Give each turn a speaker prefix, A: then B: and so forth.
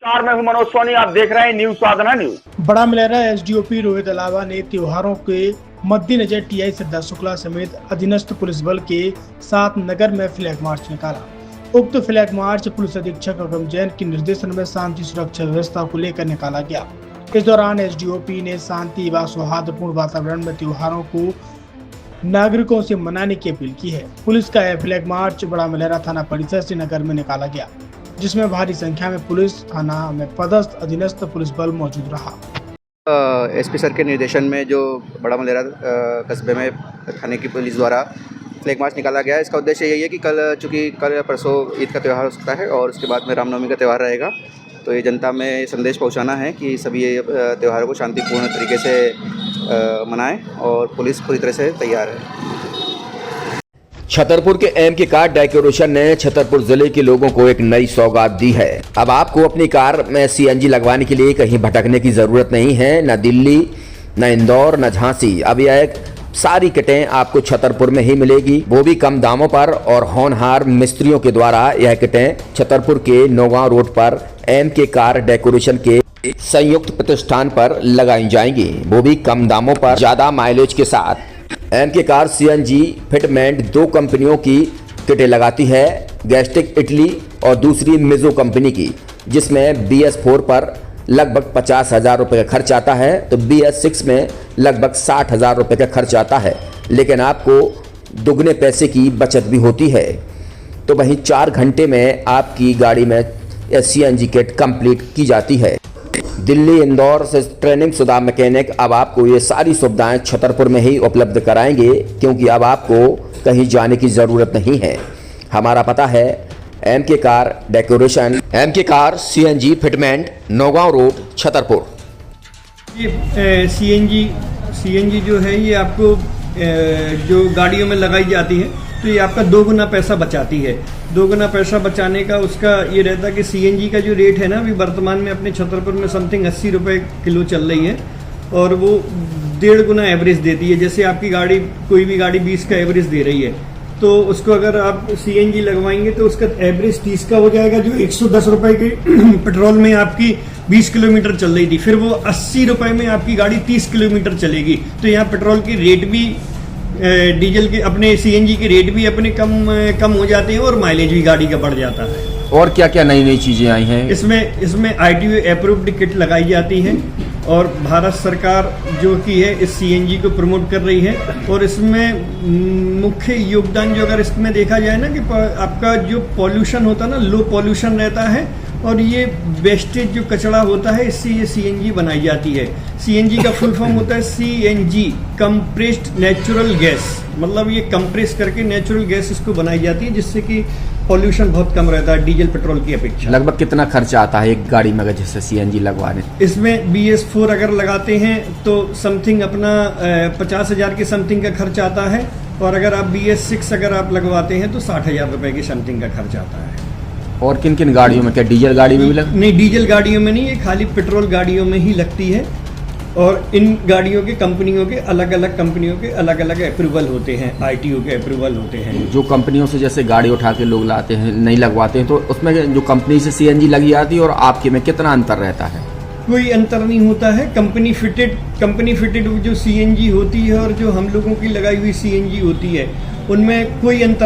A: मैं हूं मनोज सोनी, आप देख रहे हैं न्यूज साधना न्यूज।
B: बड़ा मलेरा एसडीओपी रोहित अलावा ने त्योहारों के मद्देनजर टीआई श्रद्धा शुक्ला समेत अधीनस्थ पुलिस बल के साथ नगर में फ्लैग मार्च निकाला। उक्त फ्लैग मार्च पुलिस अधीक्षक अगम जैन के निर्देशन में शांति सुरक्षा व्यवस्था को लेकर निकाला गया। इस दौरान एसडीओपी ने शांति व सौहार्दपूर्ण वातावरण में त्योहारों को नागरिकों से मनाने की अपील की है। पुलिस का यह फ्लैग मार्च बड़ा मलेरा थाना परिसर से नगर में निकाला गया, जिसमें भारी संख्या में पुलिस थाना में पदस्थ अधीनस्थ पुलिस बल मौजूद रहा।
C: एसपी सर के निर्देशन में जो बड़ा मलेरा कस्बे में थाने की पुलिस द्वारा फ्लैग मार्च निकाला गया है। इसका उद्देश्य यही है कि चूँकि कल परसों ईद का त्यौहार हो सकता है और उसके बाद में रामनवमी का त्यौहार रहेगा, तो ये जनता में संदेश पहुंचाना है कि सभी ये त्योहारों को शांतिपूर्ण तरीके से मनाएं और पुलिस पूरी तरह से तैयार है।
D: छतरपुर के एम के कार डेकोरेशन ने छतरपुर जिले के लोगों को एक नई सौगात दी है। अब आपको अपनी कार में सीएनजी लगवाने के लिए कहीं भटकने की जरूरत नहीं है, न दिल्ली, न इंदौर, न झांसी। अब यह एक सारी किटें आपको छतरपुर में ही मिलेगी, वो भी कम दामों पर। और होनहार मिस्त्रियों के द्वारा यह किटें छतरपुर के नौगांव रोड पर एम के कार डेकोरेशन के संयुक्त प्रतिष्ठान पर लगाई जाएंगी, वो भी कम दामों पर, ज्यादा माइलेज के साथ। एम के कार सीएनजी फिटमेंट 2 कंपनियों की किटें लगाती है, गैस्टिक इटली और दूसरी मिजो कंपनी की, जिसमें BS4 पर लगभग 50,000 रुपये का खर्च आता है, तो BS6 में लगभग 60,000 रुपये का खर्च आता है। लेकिन आपको दुगने पैसे की बचत भी होती है। तो वहीं 4 घंटे में आपकी गाड़ी में सीएनजी किट कंप्लीट की जाती है। दिल्ली, इंदौर से ट्रेनिंग शुदा मैकेनिक अब आपको ये सारी सुविधाएं छतरपुर में ही उपलब्ध कराएंगे, क्योंकि अब आपको कहीं जाने की ज़रूरत नहीं है। हमारा पता है एम के कार डेकोरेशन, एम के car CNG fitment, Naugaon road, Chhatarpur.
E: ये सीएनजी जो है ये आपको जो गाड़ियों में लगाई जाती है, तो ये आपका 2 गुना पैसा बचाती है। 2 गुना पैसा बचाने का उसका ये रहता है कि सीएनजी का जो रेट है ना, अभी वर्तमान में अपने छतरपुर में समथिंग 80 रुपये किलो चल रही है, और वो 1.5 गुना एवरेज देती है। जैसे आपकी गाड़ी, कोई भी गाड़ी 20 का एवरेज दे रही है, तो उसको अगर आप सीएनजी लगवाएंगे तो उसका एवरेज 30 का हो जाएगा। जो 110 रुपये के पेट्रोल में आपकी 20 किलोमीटर चल रही थी, फिर वो 80 रुपये में आपकी गाड़ी 30 किलोमीटर चलेगी। तो यहाँ पेट्रोल की रेट भी, डीजल के, अपने सीएनजी के रेट भी अपने कम हो जाते हैं और माइलेज भी गाड़ी का बढ़ जाता है।
D: और क्या क्या नई नई चीजें आई हैं?
E: इसमें ITO अप्रूव्ड किट लगाई जाती है, और भारत सरकार जो कि है इस सीएनजी को प्रमोट कर रही है। और इसमें मुख्य योगदान जो अगर इसमें देखा जाए ना, कि आपका जो पॉल्यूशन होता है ना, लो पॉल्यूशन रहता है, और ये वेस्टेज जो कचरा होता है, इससे ये सीएनजी बनाई जाती है। सीएनजी का फुल फॉर्म होता है CNG, कंप्रेस्ड नेचुरल गैस। मतलब ये कंप्रेस करके नेचुरल गैस इसको बनाई जाती है, जिससे कि पॉल्यूशन बहुत कम रहता है डीजल पेट्रोल की अपेक्षा।
D: लगभग कितना खर्चा आता है एक गाड़ी में अगर जैसे सीएनजी लगवाने?
E: इसमें BS4 अगर लगाते हैं तो समथिंग अपना 50,000 के समथिंग का खर्च आता है, और अगर आप BS6 अगर आप लगवाते हैं तो 60,000 रुपये के समथिंग का खर्च आता है।
D: और किन किन गाड़ियों में? क्या डीजल गाड़ी में भी
E: नहीं, डीजल गाड़ियों में नहीं, ये खाली पेट्रोल गाड़ियों में ही लगती है। और इन गाड़ियों के कंपनियों के अलग अलग अप्रूवल होते हैं, ITO के अप्रूवल होते हैं।
D: जो कंपनियों से जैसे गाड़ी उठा के लोग लाते हैं, नहीं लगवाते हैं, तो उसमें जो कंपनी से सीएनजी लगी आती है और आपके में कितना अंतर रहता है?
E: कोई अंतर नहीं होता है। कंपनी फिटेड जो सीएनजी होती है और जो हम लोगों की लगाई हुई सीएनजी होती है, उनमें कोई अंतर